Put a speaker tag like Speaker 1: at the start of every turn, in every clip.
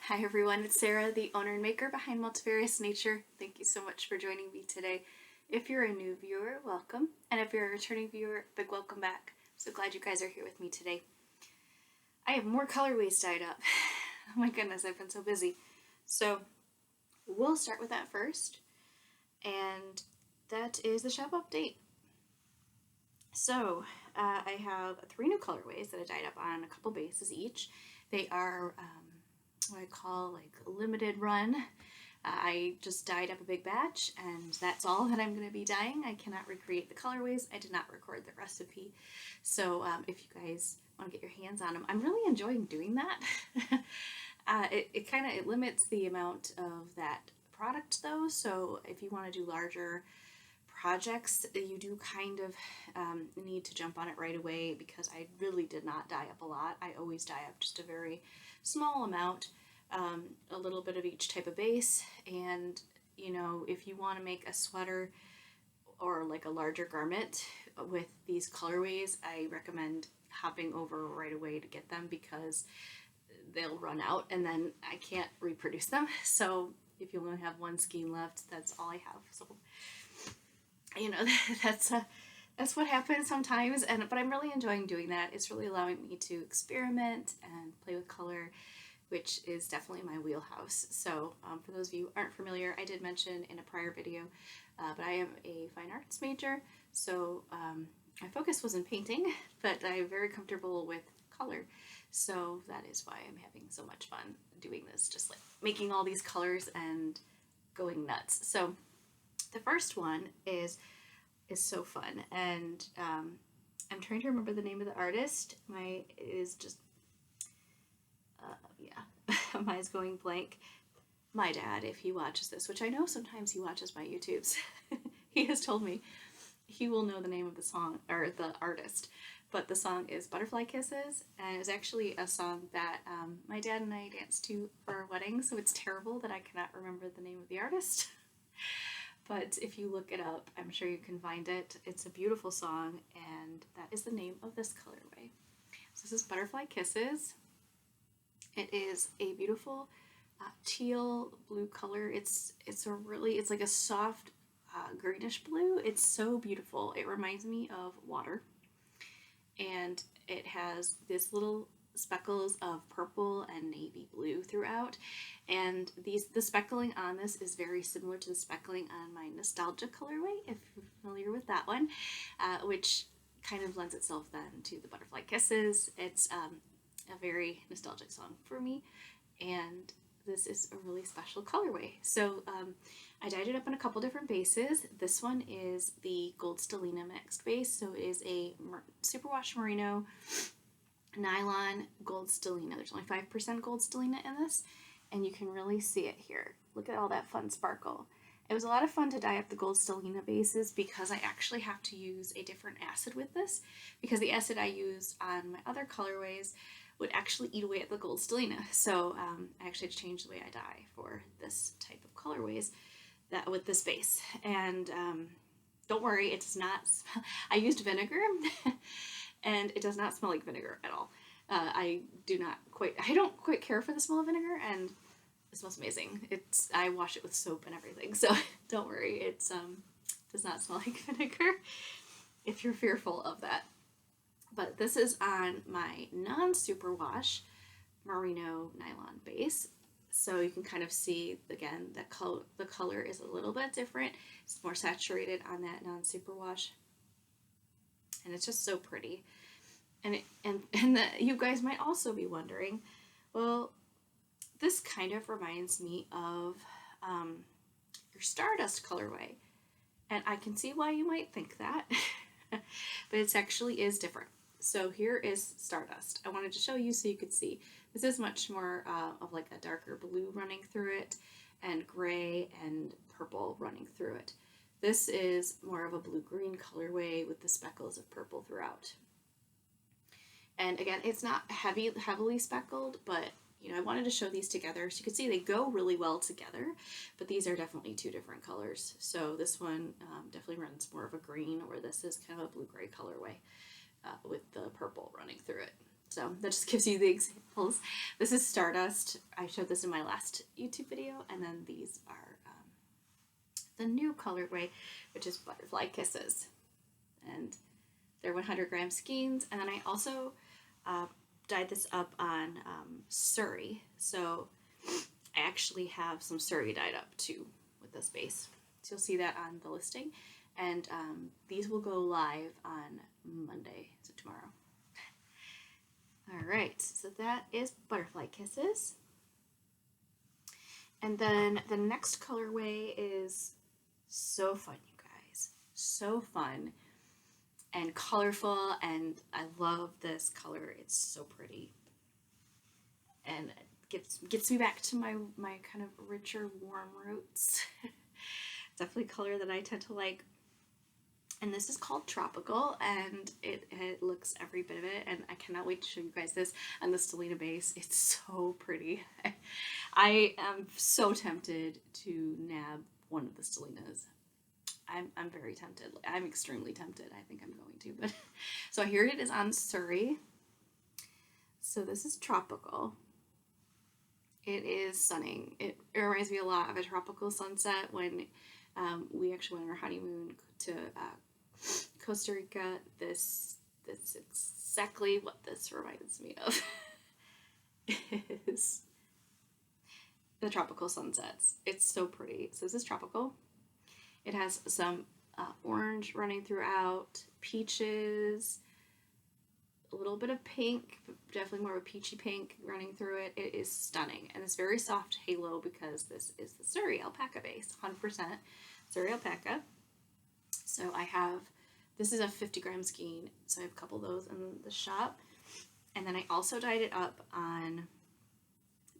Speaker 1: Hi everyone, it's Sarah, the owner and maker behind Multifarious Nature. Thank you so much for joining me today. If you're a new viewer, welcome. And if you're a returning viewer, big welcome back. So glad you guys are here with me today. I have more colorways dyed up. Oh my goodness, I've been so busy. So we'll start with that first. And that is the shop update. So I have 3 new colorways that I dyed up on a couple bases each. They are what I call like limited run. I just dyed up a big batch and that's all that I'm going to be dyeing. I cannot recreate the colorways. I did not record the recipe. So if you guys want to get your hands on them, I'm really enjoying doing that. It limits the amount of that product though. So if you want to do larger projects, you do kind of need to jump on it right away because I really did not dye up a lot. I always dye up just a very small amount, a little bit of each type of base. And you know, if you want to make a sweater or like a larger garment with these colorways, I recommend hopping over right away to get them because they'll run out and then I can't reproduce them. So if you only have one skein left, that's all I have. So you know, that's what happens sometimes, but I'm really enjoying doing that. It's really allowing me to experiment and play with color, which is definitely my wheelhouse. So for those of you who aren't familiar, I did mention in a prior video, but I am a fine arts major, so my focus was in painting, but I'm very comfortable with color, so that is why I'm having so much fun doing this, just like making all these colors and going nuts. So the first one is so fun, and I'm trying to remember the name of the artist. Mine's going blank. My dad, if he watches this, which I know sometimes he watches my YouTubes, he has told me he will know the name of the song or the artist, but the song is Butterfly Kisses, and it was actually a song that my dad and I danced to for our wedding, so it's terrible that I cannot remember the name of the artist. But if you look it up, I'm sure you can find it. It's a beautiful song, and that is the name of this colorway. So this is Butterfly Kisses. It is a beautiful teal blue color. It's like a soft greenish blue. It's so beautiful. It reminds me of water, and it has this little speckles of purple and navy blue throughout, and the speckling on this is very similar to the speckling on my Nostalgia colorway, if you're familiar with that one, which kind of lends itself then to the Butterfly Kisses. It's a very nostalgic song for me, and this is a really special colorway. So I dyed it up in a couple different bases. This one is the Gold Stellina mixed base, so it is a superwash merino nylon gold stellina. There's only 5% gold stellina in this, and you can really see it here. Look at all that fun sparkle. It was a lot of fun to dye up the gold stellina bases because I actually have to use a different acid with this, because the acid I used on my other colorways would actually eat away at the gold stellina. So I actually had to change the way I dye for this type of colorways with this base. And don't worry, it does not smell. I used vinegar and it does not smell like vinegar at all. I don't quite care for the smell of vinegar, and it smells amazing. I wash it with soap and everything, so don't worry, it does not smell like vinegar if you're fearful of that. But this is on my non-superwash merino nylon base, so you can kind of see again that the color is a little bit different. It's more saturated on that non-superwash, and it's just so pretty. And you guys might also be wondering, well, this kind of reminds me of your Stardust colorway, and I can see why you might think that, but it actually is different. So here is Stardust. I wanted to show you so you could see. This is much more of like a darker blue running through it, and gray and purple running through it. This is more of a blue-green colorway with the speckles of purple throughout. And again, it's not heavily speckled, but you know, I wanted to show these together so you can see they go really well together, but these are definitely 2 different colors. So this one definitely runs more of a green, where this is kind of a blue-gray colorway with the purple running through it. So that just gives you the examples. This is Stardust. I showed this in my last YouTube video, and then these are the new colorway, which is Butterfly Kisses, and they're 100-gram skeins. And then I also dyed this up on Surrey, so I actually have some Surrey dyed up too with this base. So you'll see that on the listing, and these will go live on Monday, so tomorrow. All right, so that is Butterfly Kisses. And then the next colorway is so fun, you guys. So fun and colorful, and I love this color. It's so pretty. And it gets me back to my kind of richer, warm roots. Definitely a color that I tend to like. And this is called Tropical, and it looks every bit of it, and I cannot wait to show you guys this on the Stellina base. It's so pretty. I am so tempted to nab one of the Stellinas. I'm very tempted. I'm extremely tempted. I think I'm going to, but so here it is on Surrey. So this is Tropical. It is stunning. It reminds me a lot of a tropical sunset when we actually went on our honeymoon to Costa Rica. This is exactly what this reminds me of. Is the tropical sunsets. It's so pretty. So this is Tropical. It has some orange running throughout, peaches, a little bit of pink, but definitely more of a peachy pink running through it. It is stunning, and it's very soft halo because this is the Surrey alpaca base, 100% Surrey alpaca. So I have, this is a 50-gram skein, so I have a couple of those in the shop. And then I also dyed it up on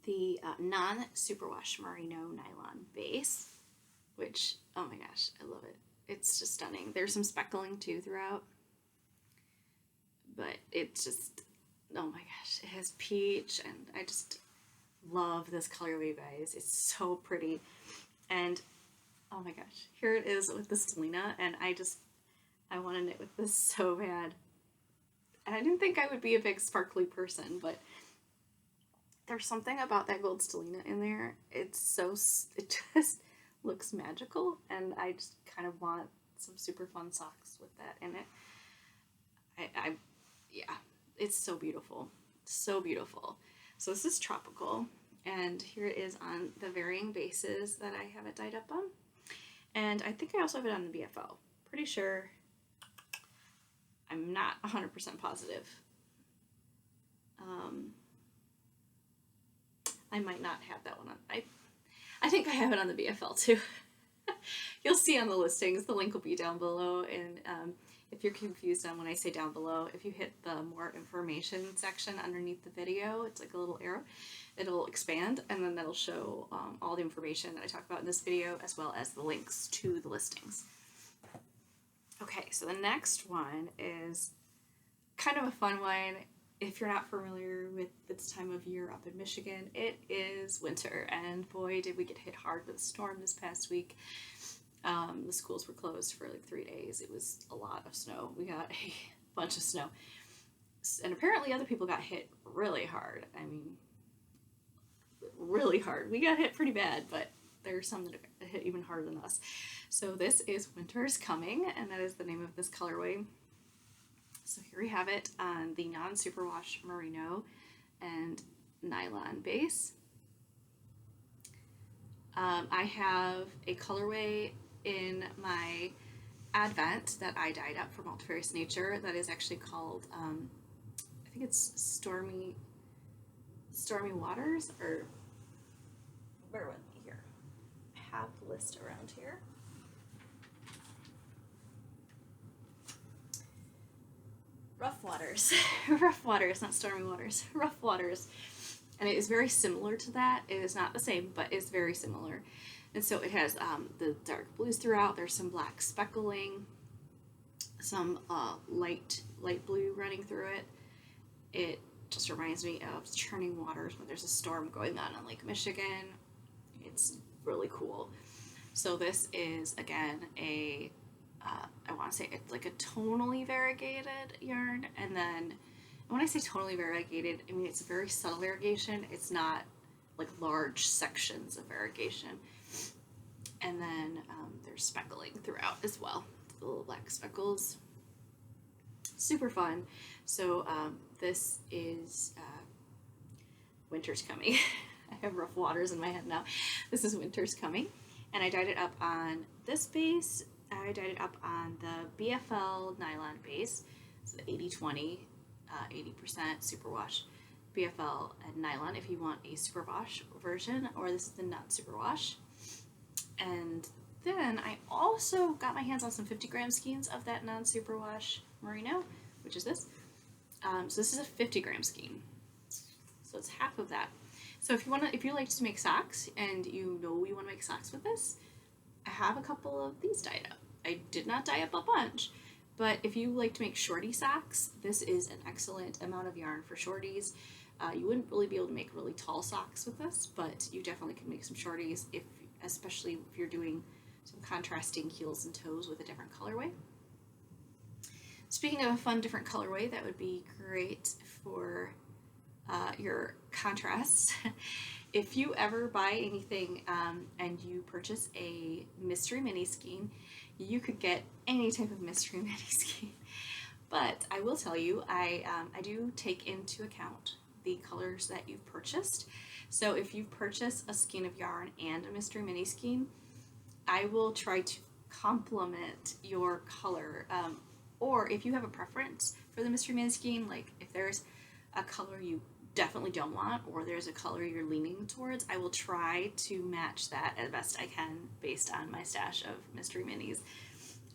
Speaker 1: the non-superwash merino nylon base, which, oh my gosh, I love it. It's just stunning. There's some speckling too throughout, but it's just, oh my gosh, it has peach, and I just love this colorway, guys. It's so pretty. And oh my gosh, here it is with the Stellina, and I want to knit with this so bad. And I didn't think I would be a big sparkly person, but there's something about that gold Stellina in there. It just looks magical, and I just kind of want some super fun socks with that in it. Yeah, it's so beautiful. So beautiful. So this is Tropical, and here it is on the varying bases that I have it dyed up on. And I think I also have it on the BFO. Pretty sure. I'm not 100% positive. I might not have that one on. I think I have it on the BFL too. You'll see on the listings. The link will be down below. And if you're confused on when I say down below, if you hit the more information section underneath the video, it's like a little arrow. It'll expand, and then that'll show all the information that I talk about in this video, as well as the links to the listings. Okay, so the next one is kind of a fun one. If you're not familiar with this time of year up in Michigan, it is winter, and boy, did we get hit hard with a storm this past week. The schools were closed for like 3 days. It was a lot of snow. We got a bunch of snow, and apparently other people got hit really hard. I mean, really hard. We got hit pretty bad, but there are some that hit even harder than us. So this is Winter's Coming, and that is the name of this colorway. So here we have it on the non-superwash merino and nylon base. I have a colorway in my Advent that I dyed up for Multifarious Nature that is actually called, I think it's Stormy Waters, or bear with me here. I have the list around here. Rough Waters. Rough Waters, not Stormy Waters. Rough Waters. And it is very similar to that. It is not the same, but it's very similar. And so it has the dark blues throughout. There's some black speckling, some light blue running through it. It just reminds me of churning waters when there's a storm going on Lake Michigan. It's really cool. So this is, again, I want to say it's like a tonally variegated yarn, and then when I say totally variegated, I mean it's a very subtle variegation. It's not like large sections of variegation. And then there's speckling throughout as well, the little black speckles. Super fun. So this is Winter's Coming. I have rough waters in my head now. This is Winter's Coming. And I dyed it up on this base. I dyed it up on the BFL nylon base. So the 80-20, 80% superwash BFL and nylon if you want a superwash version, or this is the not superwash. And then I also got my hands on some 50-gram skeins of that non-superwash merino, which is this. So this is a 50-gram skein. So it's half of that. So if you like to make socks and you know you want to make socks with this, I have a couple of these dyed up. I did not dye up a bunch, but if you like to make shorty socks, this is an excellent amount of yarn for shorties. You wouldn't really be able to make really tall socks with this, but you definitely can make some shorties, especially if you're doing some contrasting heels and toes with a different colorway. Speaking of a fun different colorway that would be great for your contrasts, if you ever buy anything and you purchase a mystery mini skein, you could get any type of mystery mini skein. But I will tell you, I do take into account the colors that you've purchased. So if you've purchased a skein of yarn and a mystery mini skein, I will try to complement your color. Or if you have a preference for the mystery mini skein, like if there's a color you definitely don't want, or there's a color you're leaning towards, I will try to match that as best I can based on my stash of mystery minis.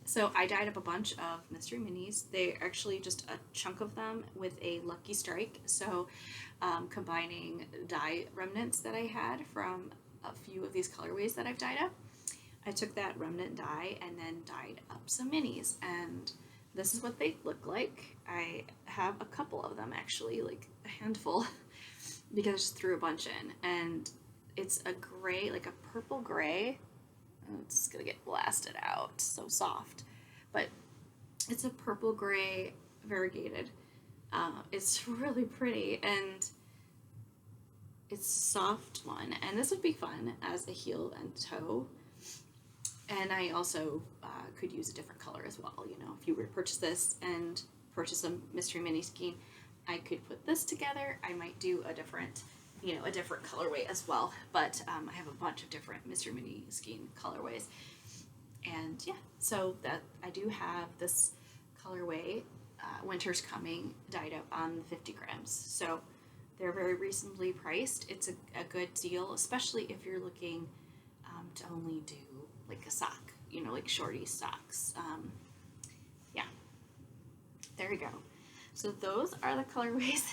Speaker 1: So I dyed up a bunch of mystery minis. They're actually just a chunk of them with a lucky strike. So combining dye remnants that I had from a few of these colorways that I've dyed up, I took that remnant dye and then dyed up some minis, and this is what they look like. I have a couple of them actually, like a handful, because I just threw a bunch in, and it's a gray, like a purple gray. It's gonna get blasted out, so soft, but it's a purple gray variegated. It's really pretty, and it's a soft one, and this would be fun as a heel and toe. And I also could use a different color as well. You know, if you were to purchase this and purchase a mystery mini skein, I could put this together. I might do a different colorway as well. But I have a bunch of different mystery mini skein colorways. And yeah, so that I do have this colorway, Winter's Coming, dyed up on 50 grams. So they're very reasonably priced. It's a good deal, especially if you're looking to only do like a sock, you know, like shorty socks. Yeah, there we go. So those are the colorways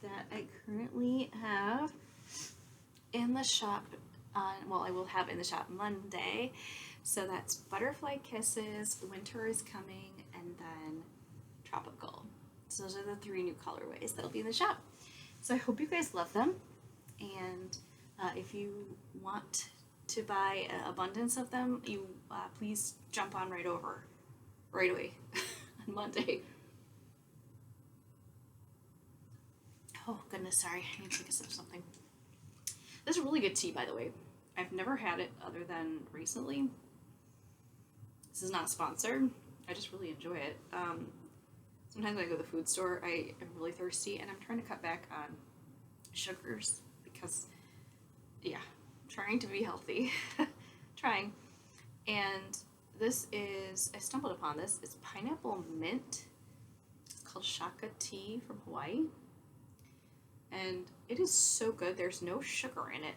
Speaker 1: that I currently have in the shop I will have in the shop Monday. So that's Butterfly Kisses, Winter is Coming, and then Tropical. So those are the 3 new colorways that'll be in the shop. So I hope you guys love them, and if you want to buy an abundance of them, you please jump on right away on Monday. Oh goodness, sorry, I need to take a sip of something. This is really good tea, by the way. I've never had it other than recently. This is not sponsored. I just really enjoy it. Sometimes when I go to the food store, I am really thirsty, and I'm trying to cut back on sugars because, yeah, trying to be healthy. Trying. And this is, I stumbled upon this. It's pineapple mint. It's called Shaka tea from Hawaii. And it is so good. There's no sugar in it.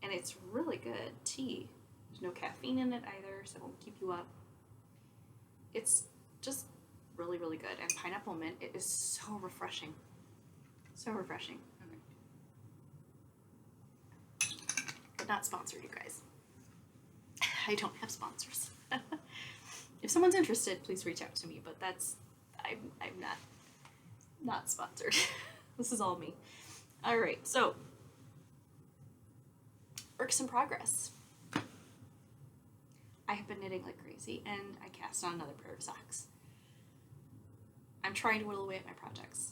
Speaker 1: And it's really good tea. There's no caffeine in it either, so it won't keep you up. It's just really, really good. And pineapple mint, it is so refreshing. So refreshing. Okay. Not sponsored, you guys. I don't have sponsors. If someone's interested, please reach out to me, but I'm not sponsored. This is all me. All right, so works in progress. I have been knitting like crazy, and I cast on another pair of socks. I'm trying to whittle away at my projects.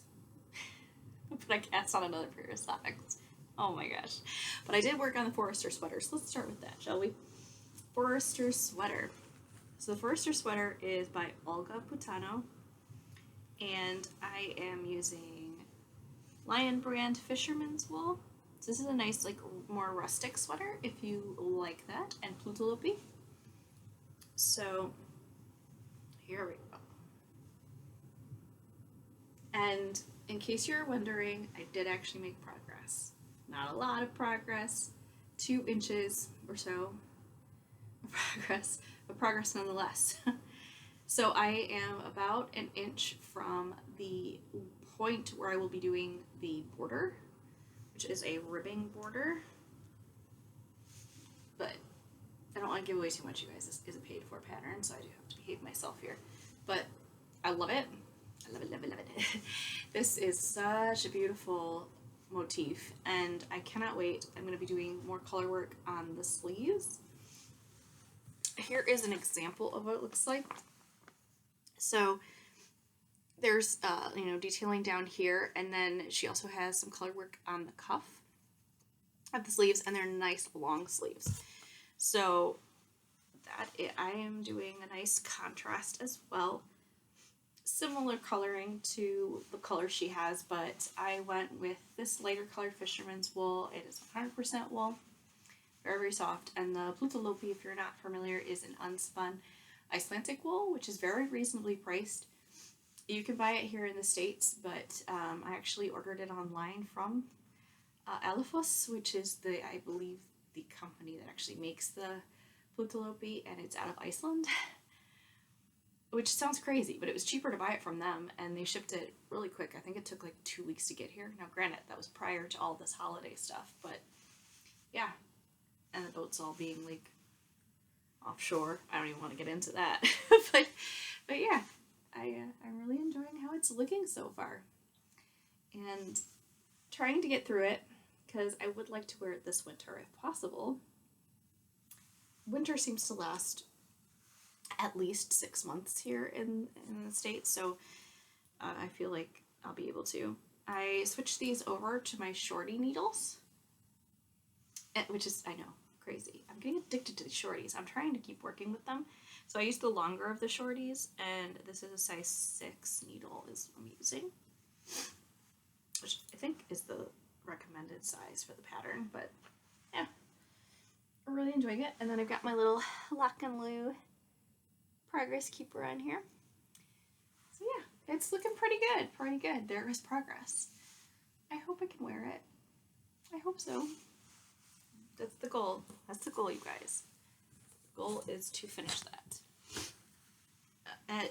Speaker 1: but I cast on another pair of socks. Oh my gosh. But I did work on the Forester sweater, so let's start with that, shall we? Forester sweater. So the Forester sweater is by Olga Putano, and I am using Lion Brand Fisherman's Wool. So this is a nice, like, more rustic sweater if you like that, and Plutolopi. So here we go. And in case you're wondering, I did actually make progress. Not a lot of progress, 2 inches or so of progress, but progress nonetheless. So I am about an inch from the point where I will be doing the border, which is a ribbing border. But I don't want to give away too much, you guys. This is a paid for pattern, so I do have to behave myself here. But I love it. I love it, love it, love it. This is such a beautiful motif, and I cannot wait. I'm going to be doing more color work on the sleeves. Here is an example of what it looks like. So there's, detailing down here, and then she also has some color work on the cuff of the sleeves, and they're nice long sleeves. So I am doing a nice contrast as well. Similar coloring to the color she has, but I went with this lighter colored fisherman's wool. It is 100% wool, very, very soft. And the Plutolopi, if you're not familiar, is an unspun Icelandic wool, which is very reasonably priced. You can buy it here in the States, but I actually ordered it online from Alifos, which is I believe, the company that actually makes the Plutolopi, and it's out of Iceland. Which sounds crazy, but it was cheaper to buy it from them, and they shipped it really quick. I think it took like 2 weeks to get here. Now, granted, that was prior to all this holiday stuff, but yeah. And the boats all being like offshore. I don't even want to get into that, but yeah, I'm really enjoying how it's looking so far, and trying to get through it because I would like to wear it this winter if possible. Winter seems to last at least 6 months here in the States, so I feel like I'll be able to. I switched these over to my shorty needles, which is, I know, crazy. I'm getting addicted to the shorties. I'm trying to keep working with them. So I use the longer of the shorties, and this is a size 6 needle is what I'm using, which I think is the recommended size for the pattern, but yeah, I'm really enjoying it. And then I've got my little Lock and Lou progress keeper on here. So yeah, it's looking pretty good. There is progress. I hope I can wear it. I hope so. That's the goal. That's the goal, you guys. The goal is to finish that.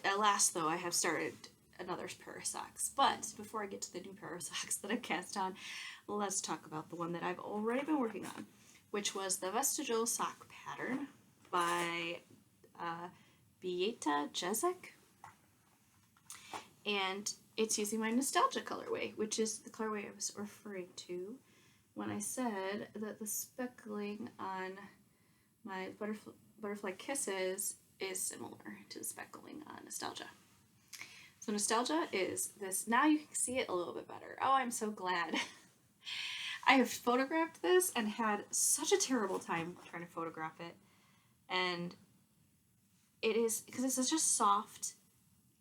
Speaker 1: At last, though, I have started another pair of socks. But before I get to the new pair of socks that I've cast on, let's talk about the one that I've already been working on, which was the Vestigial Sock pattern by Beata Jezek, and it's using my Nostalgia colorway, which is the colorway I was referring to when I said that the speckling on my Butterfly Kisses is similar to the speckling on Nostalgia. So Nostalgia is this, now you can see it a little bit better. Oh, I'm so glad. I have photographed this and had such a terrible time trying to photograph it, and it is, because it's such a soft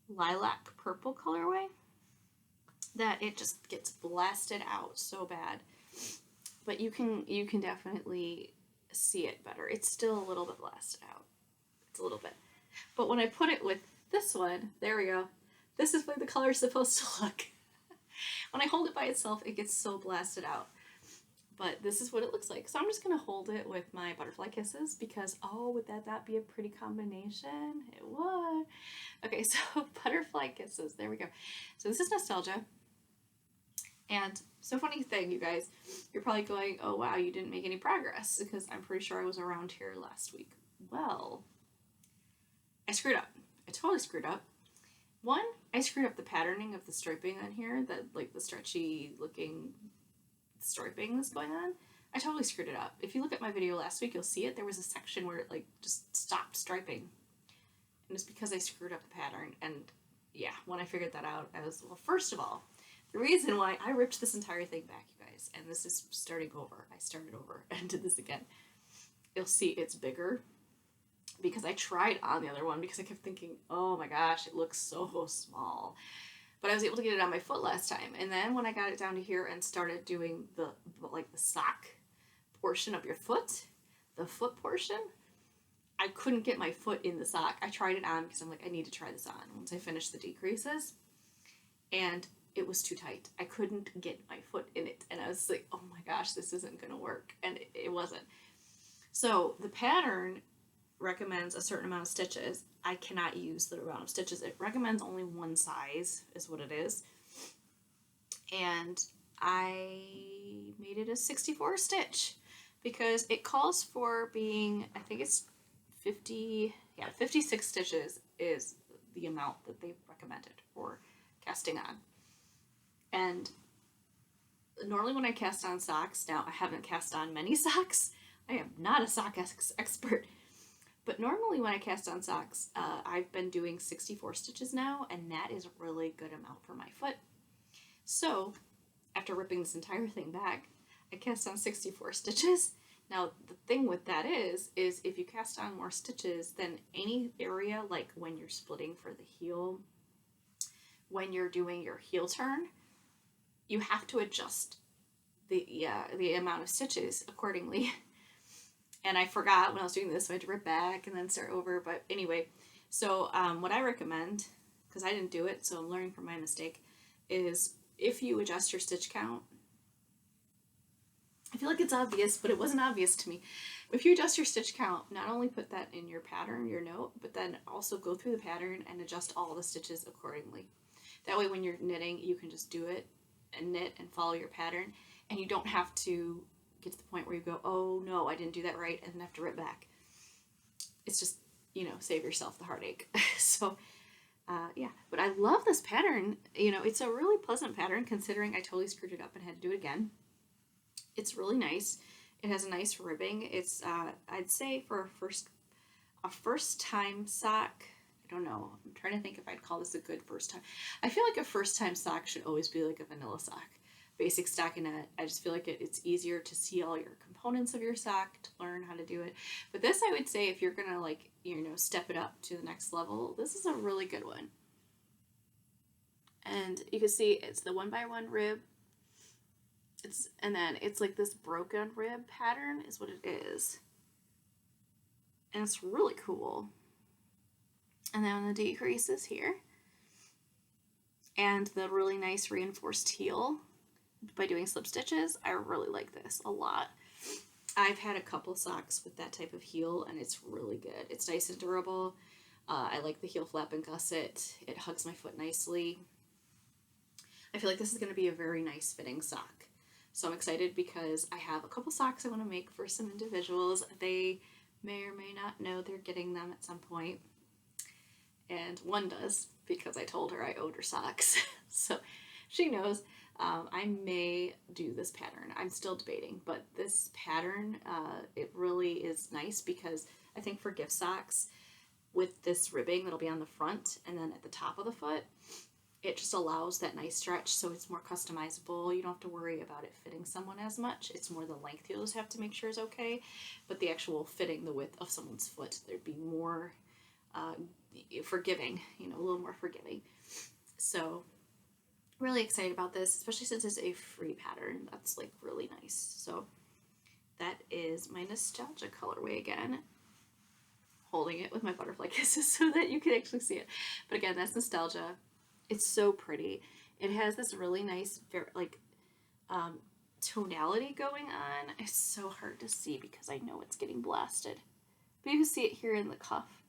Speaker 1: lilac purple colorway that it just gets blasted out so bad. But you can definitely see it better. It's still a little bit blasted out. It's a little bit. But when I put it with this one, there we go. This is what the color is supposed to look. When I hold it by itself, it gets so blasted out. But this is what it looks like. So I'm just going to hold it with my Butterfly Kisses because, oh, would that be a pretty combination? It would. Okay, so Butterfly Kisses. There we go. So this is Nostalgia. And so funny thing, you guys, you're probably going, oh, wow, you didn't make any progress because I'm pretty sure I was around here last week. Well, I screwed up. I totally screwed up. One, I screwed up the patterning of the striping on here, the stretchy looking striping that's going on. I totally screwed it up. If you look at my video last week, you'll see it. There was a section where it just stopped striping. And it's because I screwed up the pattern. And yeah, when I figured that out, I was, well, first of all, The reason why I ripped this entire thing back, you guys, and this is starting over. I started over and did this again. You'll see it's bigger because I tried on the other one because I kept thinking, oh my gosh, it looks so small. But I was able to get it on my foot last time. And then when I got it down to here and started doing the sock portion of your foot, the foot portion, I couldn't get my foot in the sock. I tried it on because I'm like, I need to try this on once I finish the decreases. And it was too tight. I couldn't get my foot in it. And I was like, oh my gosh, this isn't going to work. And it wasn't. So the pattern recommends a certain amount of stitches. I cannot use the amount of stitches. It recommends only one size is what it is. And I made it a 64 stitch because it calls for being, I think it's 56 stitches is the amount that they recommended for casting on. And normally when I cast on socks, now I haven't cast on many socks. I am not a sock expert. But normally when I cast on socks, I've been doing 64 stitches now, and that is a really good amount for my foot. So after ripping this entire thing back, I cast on 64 stitches. Now the thing with that is if you cast on more stitches, then any area, like when you're splitting for the heel, when you're doing your heel turn, you have to adjust the amount of stitches accordingly. And I forgot when I was doing this, so I had to rip back and then start over. But anyway, so what I recommend, because I didn't do it, so I'm learning from my mistake, is if you adjust your stitch count, I feel like it's obvious, but it wasn't obvious to me. If you adjust your stitch count, not only put that in your pattern, your note, but then also go through the pattern and adjust all the stitches accordingly. That way when you're knitting, you can just do it and knit and follow your pattern, and you don't have to get to the point where you go, oh no, I didn't do that right, and then have to rip back. It's just, save yourself the heartache. So, yeah, but I love this pattern. It's a really pleasant pattern considering I totally screwed it up and had to do it again. It's really nice. It has a nice ribbing. It's, I'd say for a first time sock, I don't know. I'm trying to think if I'd call this a good first time. I feel like a first time sock should always be like a vanilla sock. Basic stockinette. I just feel like it's easier to see all your components of your sock, to learn how to do it. But this, I would say, if you're gonna step it up to the next level, this is a really good one. And you can see it's the 1x1 rib. And then it's like this broken rib pattern is what it is. And it's really cool. And then the decreases here. And the really nice reinforced heel by doing slip stitches. I really like this a lot. I've had a couple socks with that type of heel, and it's really good. It's nice and durable. I like the heel flap and gusset. It hugs my foot nicely. I feel like this is going to be a very nice fitting sock. So I'm excited because I have a couple socks I want to make for some individuals. They may or may not know they're getting them at some point. And one does, because I told her I owed her socks. So she knows. I may do this pattern. I'm still debating, but this pattern, it really is nice because I think for gift socks, with this ribbing that'll be on the front and then at the top of the foot, it just allows that nice stretch, so it's more customizable. You don't have to worry about it fitting someone as much. It's more the length you'll just have to make sure is okay, but the actual fitting the width of someone's foot, there'd be more forgiving, a little more forgiving. So really excited about this, especially since it's a free pattern. That's like really nice. So that is my nostalgia colorway again. Holding it with my butterfly kisses so that you can actually see it. But again, that's nostalgia. It's so pretty. It has this really nice, tonality going on. It's so hard to see because I know it's getting blasted. But you can see it here in the cuff,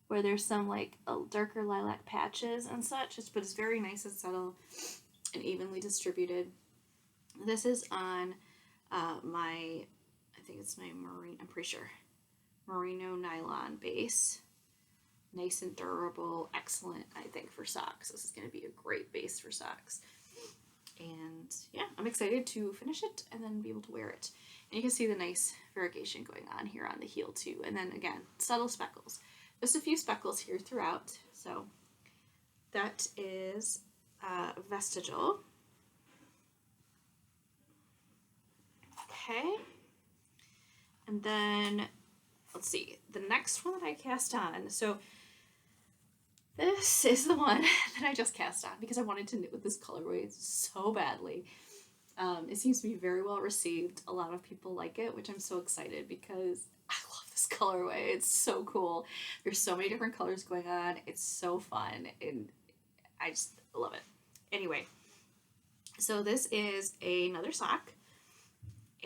Speaker 1: where there's some darker lilac patches and such. But it's very nice and subtle and evenly distributed. This is on I think it's my merino nylon base. Nice and durable, excellent, I think, for socks. This is going to be a great base for socks. And yeah, I'm excited to finish it and then be able to wear it. And you can see the nice variegation going on here on the heel too. And then again, subtle speckles. Just a few speckles here throughout. So that is Vestigial. Okay. And then, let's see, the next one that I cast on. So this is the one that I just cast on because I wanted to knit with this colorway so badly. It seems to be very well received. A lot of people like it, which I'm so excited because I love this colorway. It's so cool. There's so many different colors going on. It's so fun, and I just love it. Anyway, so this is another sock,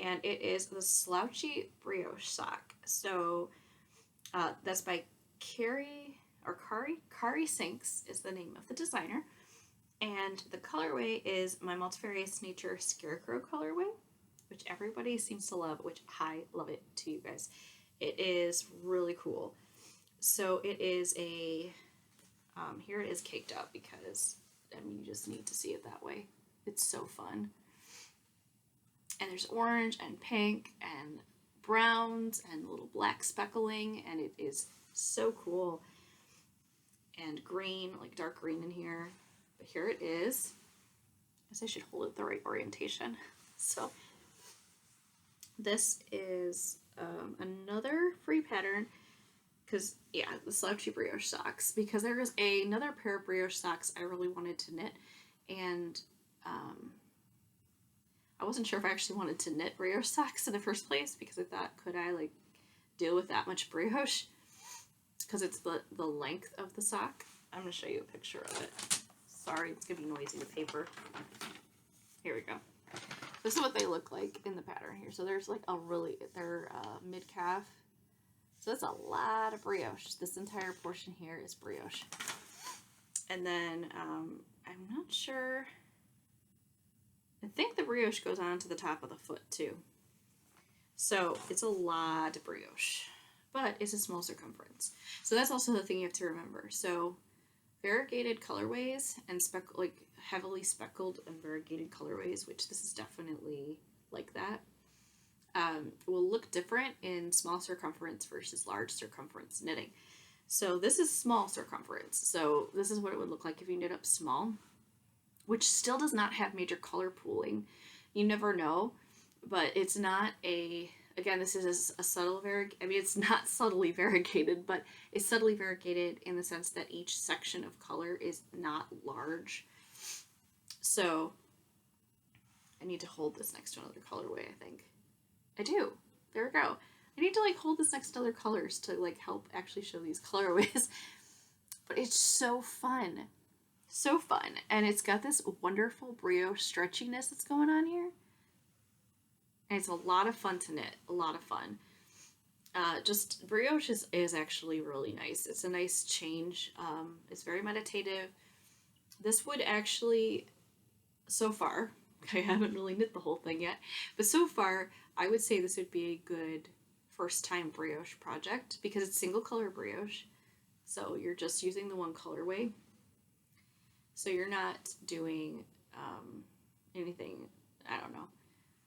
Speaker 1: and it is the Slouchy Brioche sock. So that's by Kari Sinks is the name of the designer. And the colorway is my Multifarious Nature Scarecrow colorway, which everybody seems to love, which I love it too, you guys. It is really cool. So it is a, here it is caked up because, I mean, you just need to see it that way. It's so fun. And there's orange and pink and browns and little black speckling, and it is so cool. And green, like dark green in here. But here it is. I guess I should hold it the right orientation. So this is another free pattern because, yeah, the Slouchy Brioche socks, because there is another pair of brioche socks I really wanted to knit, and I wasn't sure if I actually wanted to knit brioche socks in the first place because I thought, could I like deal with that much brioche? Because it's the length of the sock. I'm going to show you a picture of it. Sorry, it's going to be noisy, the paper. Here we go. This is what they look like in the pattern here. So there's like they're mid-calf. So that's a lot of brioche. This entire portion here is brioche. And then I'm not sure. I think the brioche goes on to the top of the foot too. So it's a lot of brioche, but it's a small circumference. So that's also the thing you have to remember. So variegated colorways and heavily speckled and variegated colorways, which this is definitely like that, will look different in small circumference versus large circumference knitting. So this is small circumference. So this is what it would look like if you knit up small, which still does not have major color pooling. You never know, but it's not again, this is a subtle it's not subtly variegated, but it's subtly variegated in the sense that each section of color is not large. So I need to hold this next to another colorway, I think. I do. There we go. I need to like hold this next to other colors to like help actually show these colorways. But it's so fun. So fun. And it's got this wonderful brioche stretchiness that's going on here. And it's a lot of fun to knit. A lot of fun. Just brioche is actually really nice. It's a nice change. It's very meditative. This would actually, so far, I haven't really knit the whole thing yet, but so far I would say this would be a good first time brioche project because it's single color brioche. So you're just using the one colorway. So you're not doing anything, I don't know.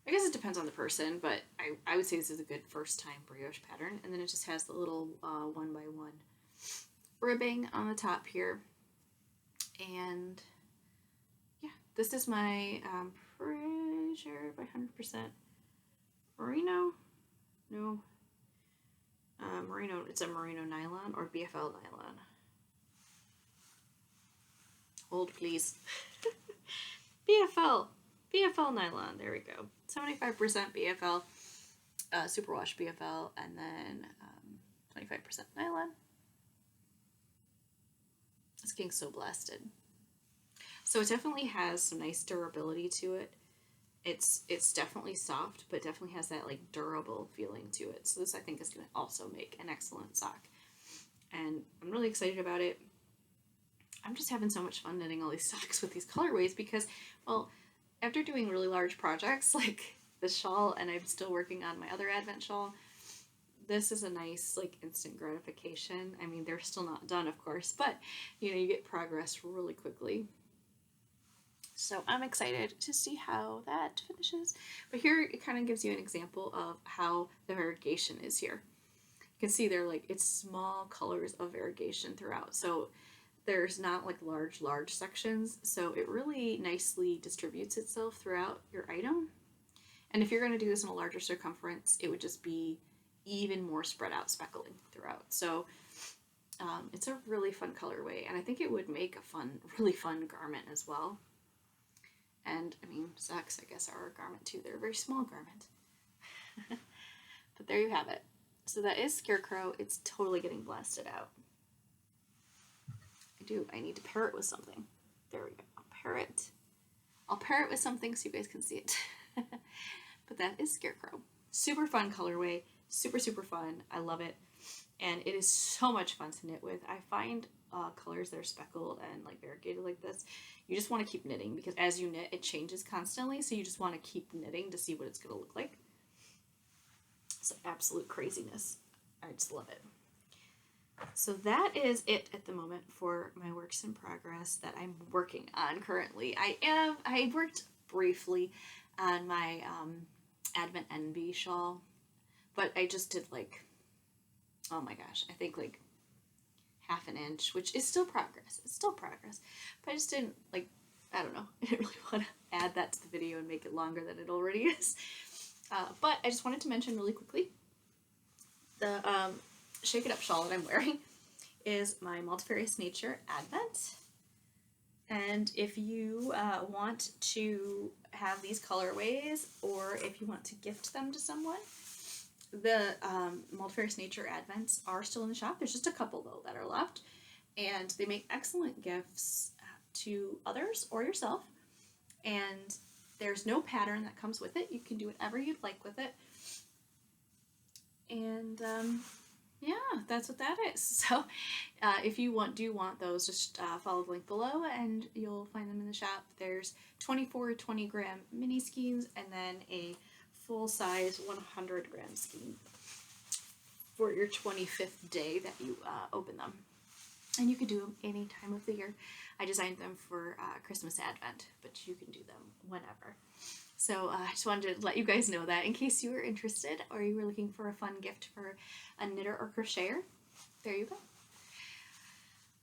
Speaker 1: I guess it depends on the person, but I would say this is a good first time brioche pattern. And then it just has the little 1x1 ribbing on the top here. And yeah, this is my pretty sure by 100% merino. No, merino. It's a merino nylon or BFL nylon. Hold, please. BFL nylon. There we go. 75% BFL, superwash BFL, and then 25% nylon. It's getting so blasted. So it definitely has some nice durability to it. It's definitely soft, but definitely has that like durable feeling to it. So this I think is going to also make an excellent sock. And I'm really excited about it. I'm just having so much fun knitting all these socks with these colorways because, well, after doing really large projects like this shawl, and I'm still working on my other Advent shawl, this is a nice like instant gratification. I mean, they're still not done, of course, but you know, you get progress really quickly. So I'm excited to see how that finishes. But here it kind of gives you an example of how the variegation is here. You can see they're like, it's small colors of variegation throughout. So there's not like large sections. So it really nicely distributes itself throughout your item. And if you're going to do this in a larger circumference, it would just be even more spread out speckling throughout. So it's a really fun colorway, and I think it would make a really fun garment as well. And I mean, socks, I guess, are a garment too. They're a very small garment. But there you have it. So that is Scarecrow. It's totally getting blasted out. I need to pair it with something. There we go. I'll pair it with something so you guys can see it. But that is Scarecrow. Super fun colorway. Super, super fun. I love it. And it is so much fun to knit with. I find colors that are speckled and like variegated like this, you just want to keep knitting, because as you knit, it changes constantly. So you just want to keep knitting to see what it's going to look like. It's absolute craziness. I just love it. So that is it at the moment for my works in progress that I'm working on currently. I worked briefly on my Advent Envy shawl, but I just did like, oh my gosh, I think like half an inch, which is still progress. It's still progress. But I just didn't like, I don't know, I didn't really want to add that to the video and make it longer than it already is. But I just wanted to mention really quickly, the Shake It Up shawl that I'm wearing is my Multifarious Nature Advent. And if you want to have these colorways, or if you want to gift them to someone, the Multifarious Nature Advents are still in the shop. There's just a couple, though, that are left. And they make excellent gifts to others or yourself. And there's no pattern that comes with it. You can do whatever you'd like with it. And yeah, that's what that is. So if you do want those, just follow the link below and you'll find them in the shop. There's 24 20-gram mini skeins and then a full-size 100-gram skein for your 25th day that you open them. And you can do them any time of the year. I designed them for Christmas Advent, but you can do them whenever. So I just wanted to let you guys know that in case you were interested or you were looking for a fun gift for a knitter or crocheter. There you go.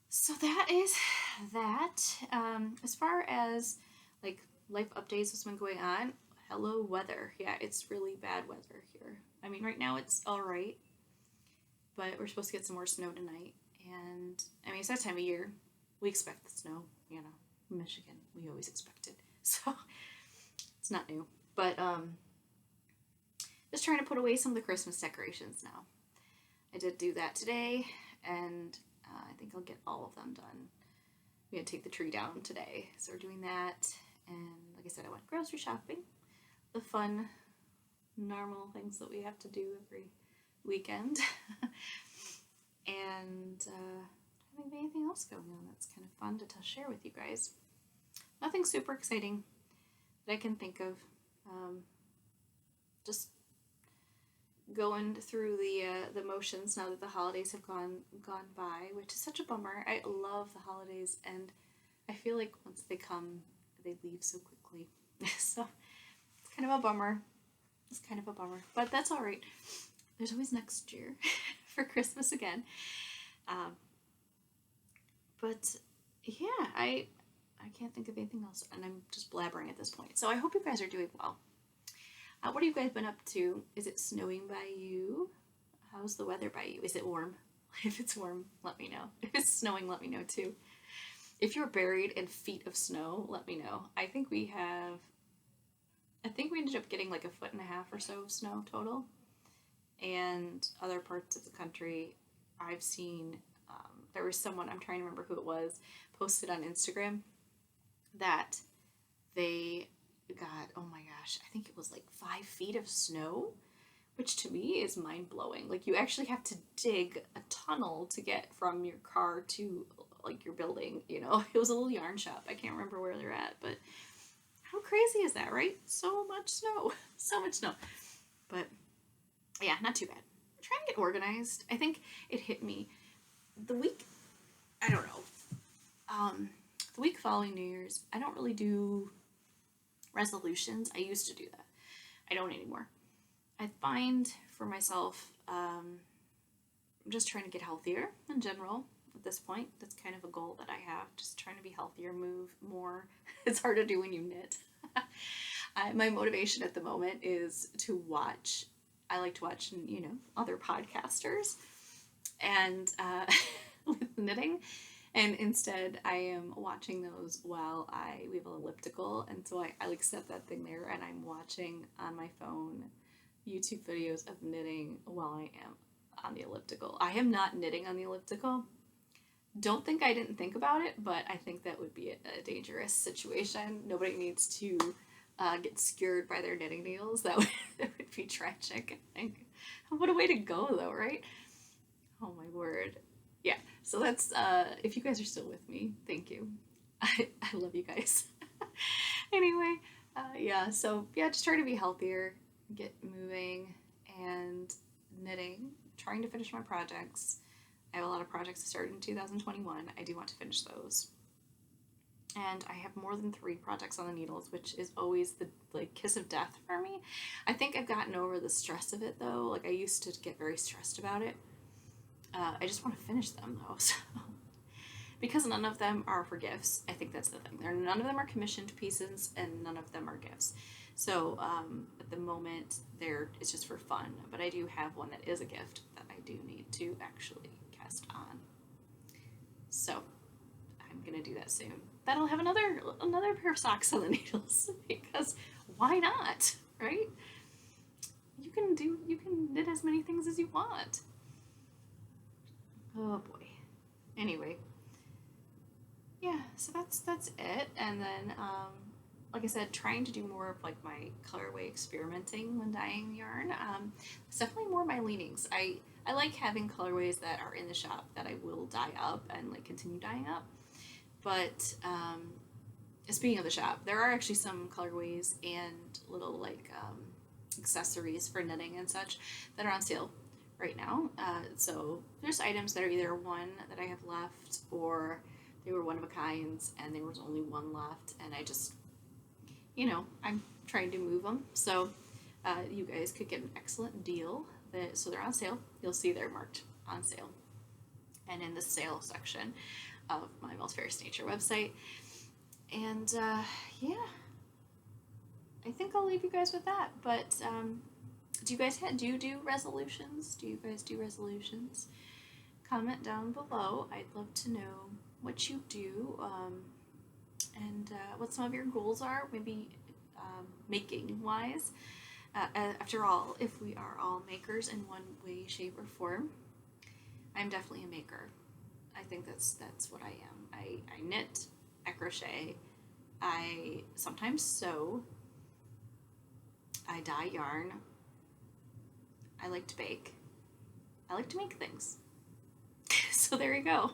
Speaker 1: So that is that. As far as like life updates, what's been going on, hello weather. Yeah, it's really bad weather here. I mean, right now it's all right, but we're supposed to get some more snow tonight. And I mean, it's that time of year. We expect the snow, you know, in Michigan. We always expect it. So it's not new. But just trying to put away some of the Christmas decorations now. I did do that today, and I think I'll get all of them done. We had to take the tree down today, so we're doing that. And like I said, I went grocery shopping. The fun, normal things that we have to do every weekend. And I don't think anything else going on that's kind of fun to share with you guys. Nothing super exciting that I can think of. Just going through the motions now that the holidays have gone by, which is such a bummer. I love the holidays, and I feel like once they come, they leave so quickly. So it's kind of a bummer. But that's all right. There's always next year for Christmas again. But yeah, I can't think of anything else, and I'm just blabbering at this point. So I hope you guys are doing well. What have you guys been up to? Is it snowing by you? How's the weather by you? Is it warm? If it's warm, let me know. If it's snowing, let me know too. If you're buried in feet of snow, let me know. I think we ended up getting like 1.5 feet or so of snow total. And other parts of the country, I've seen, there was someone, I'm trying to remember who it was, posted on Instagram that they got, oh my gosh, I think it was like 5 feet of snow, which to me is mind-blowing. Like, you actually have to dig a tunnel to get from your car to like your building, you know. It was a little yarn shop. I can't remember where they're at, but how crazy is that, right? So much snow. But yeah, not too bad. I'm trying to get organized. I think it hit me the week, I don't know, the week following New Year's. I don't really do resolutions. I used to do that. I don't anymore. I find for myself, I'm just trying to get healthier in general at this point. That's kind of a goal that I have, just trying to be healthier, move more. It's hard to do when you knit. My motivation at the moment is to watch. I like to watch, other podcasters and with knitting. And instead, I am watching those while we have an elliptical. And so I like set that thing there and I'm watching on my phone YouTube videos of knitting while I am on the elliptical. I am not knitting on the elliptical. Don't think I didn't think about it, but I think that would be a dangerous situation. Nobody needs to get scared by their knitting needles. That would be tragic, I think. What a way to go, though, right? Oh, my word. Yeah, so that's, if you guys are still with me, thank you. I love you guys. Anyway, just try to be healthier, get moving, and knitting, trying to finish my projects. I have a lot of projects to start in 2021. I do want to finish those. And I have more than 3 projects on the needles, which is always the kiss of death for me. I think I've gotten over the stress of it though. Like I used to get very stressed about it. I just want to finish them though. So because none of them are for gifts, I think that's the thing. None of them are commissioned pieces, and none of them are gifts. So at the moment, it's just for fun. But I do have one that is a gift that I do need to actually cast on. So I'm gonna do that soon. That'll have another pair of socks on the needles because why not, right? You can knit as many things as you want. Oh boy. Anyway, yeah, so that's it. And then like I said, trying to do more of like my colorway experimenting when dyeing yarn. It's definitely more my leanings. I like having colorways that are in the shop that I will dye up and like continue dyeing up. But speaking of the shop, there are actually some colorways and little like accessories for knitting and such that are on sale right now. So there's items that are either one that I have left, or they were one of a kinds and there was only one left, and I just, I'm trying to move them. So you guys could get an excellent deal. So they're on sale. You'll see they're marked on sale. And in the sale section of my Multifarious Nature website. And I think I'll leave you guys with that. But do you guys do resolutions? Do you guys do resolutions? Comment down below. I'd love to know what you do and what some of your goals are, maybe making wise. After all, if we are all makers in one way, shape, or form, I'm definitely a maker. I think that's what I am. I knit, I crochet, I sometimes sew, I dye yarn, I like to bake, I like to make things. So there you go.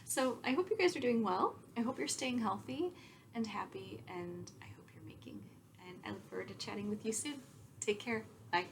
Speaker 1: So I hope you guys are doing well. I hope you're staying healthy and happy, and I hope you're making. And I look forward to chatting with you soon. Take care. Bye.